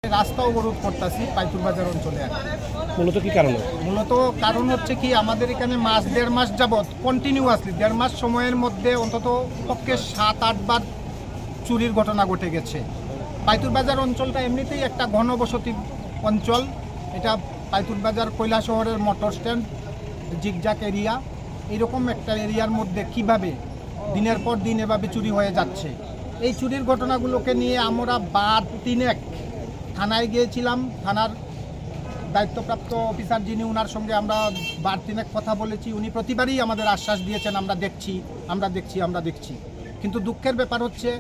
রাস্তা অবরোধ করতেছি পাইতুর বাজার অঞ্চলে। মূলত কি কারণ? মূলত কারণ হচ্ছে কি, আমাদের এখানে দেড় মাস যাবৎ কন্টিনিউয়াসলি 1.5 মাস সময়ের মধ্যে অন্তত পক্ষে 7-8 বার চুরির ঘটনা ঘটে গেছে। পাইতুর বাজার অঞ্চলটা এমনিতেই একটা ঘনবসতি অঞ্চল। এটা পাইতুর বাজার কৈলা শহরের মোটর স্ট্যান্ড, জিগজাক এরিয়া, এইরকম একটা এরিয়ার মধ্যে কিভাবে দিনের পর দিন এভাবে চুরি হয়ে যাচ্ছে, এই চুরির ঘটনাগুলোকে নিয়ে আমরা 3 থানায় গিয়েছিলাম। থানার দায়িত্বপ্রাপ্ত অফিসার যিনি, ওনার সঙ্গে আমরা 3 কথা বলেছি। উনি প্রতিবারই আমাদের আশ্বাস দিয়েছেন আমরা দেখছি। কিন্তু দুঃখের ব্যাপার হচ্ছে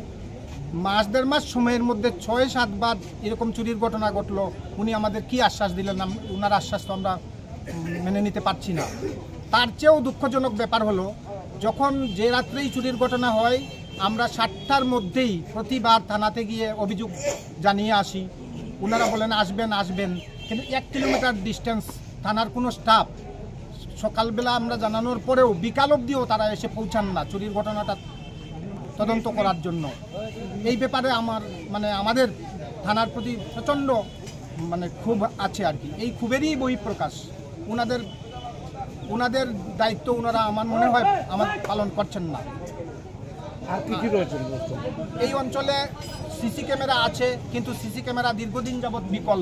1.5 মাস সময়ের মধ্যে 6-7 বার এরকম চুরির ঘটনা ঘটলো। উনি আমাদের কি আশ্বাস দিলেন, ওনার আশ্বাস তো আমরা মেনে নিতে পারছি না। তার চেয়েও দুঃখজনক ব্যাপার হলো, যখন যে রাত্রেই চুরির ঘটনা হয় আমরা 7টার মধ্যেই প্রতিবার থানাতে গিয়ে অভিযোগ জানিয়ে আসি। ওনারা বলেন আসবেন, কিন্তু 1 কিলোমিটার ডিস্টেন্স থানার কোনো স্টাফ সকালবেলা আমরা জানানোর পরেও বিকাল অবধিও তারা এসে পৌঁছান না চুরির ঘটনাটা তদন্ত করার জন্য। এই ব্যাপারে আমাদের থানার প্রতি প্রচণ্ড ক্ষোভ আছে আর কি। এই ক্ষোভেরই বহিঃপ্রকাশ। ওনাদের দায়িত্ব ওনারা আমার মনে হয় পালন করছেন না। আর কি রয়েছে এই অঞ্চলে? সিসি ক্যামেরা আছে, কিন্তু সিসি ক্যামেরা দীর্ঘদিন যাবৎ বিকল।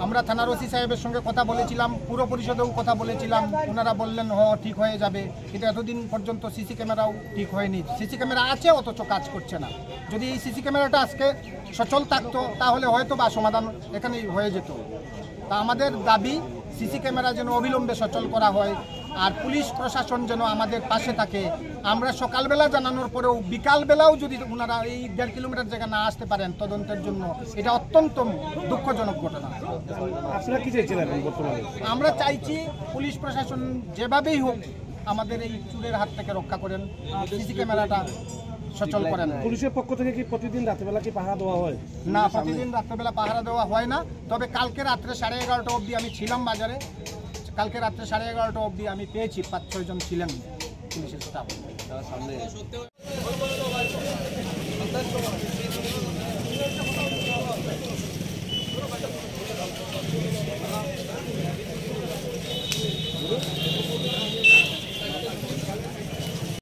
আমরা থানার ওসি সাহেবের সঙ্গে কথা বলেছিলাম, পুর পরিষদেও কথা বলেছিলাম। ওনারা বললেন ঠিক হয়ে যাবে, কিন্তু এতদিন পর্যন্ত সিসি ক্যামেরাও ঠিক হয়নি। সিসি ক্যামেরা আছে, অথচ কাজ করছে না। যদি এই সিসি ক্যামেরাটা আজকে সচল থাকতো তাহলে হয়তো বা সমাধান এখানেই হয়ে যেত। তা আমাদের দাবি, সিসি ক্যামেরা যেন অবিলম্বে সচল করা হয়, আর পুলিশ প্রশাসন যেন আমাদের পাশে থাকে। আমরা সকালবেলা জানানোর পরেও বিকালবেলাও যদি ওনারা এই 1.5 কিলোমিটার জায়গা না আসতে পারেন তদন্তের জন্য, এটা অত্যন্ত দুঃখজনক ঘটনা। আপনারা কি চাইছেন এখন বর্তমানে? আমরা চাইছি পুলিশ প্রশাসন যেভাবেই হোক আমাদের এই চুরের হাত থেকে রক্ষা করেন, সিসি ক্যামেরাটা সচল করেন। পুলিশের পক্ষ থেকে কি প্রতিদিন রাতেবেলা কি পাহারা দেওয়া হয়? না, প্রতিদিন রাত্রেবেলা পাহারা দেওয়া হয় না। তবে কালকে রাত্রে 11:30 অবধি আমি ছিলাম বাজারে। কালকে রাত্রে 11:30 অবধি আমি পেয়েছি 5-6 জন ছিলেন পুলিশের স্টাফ।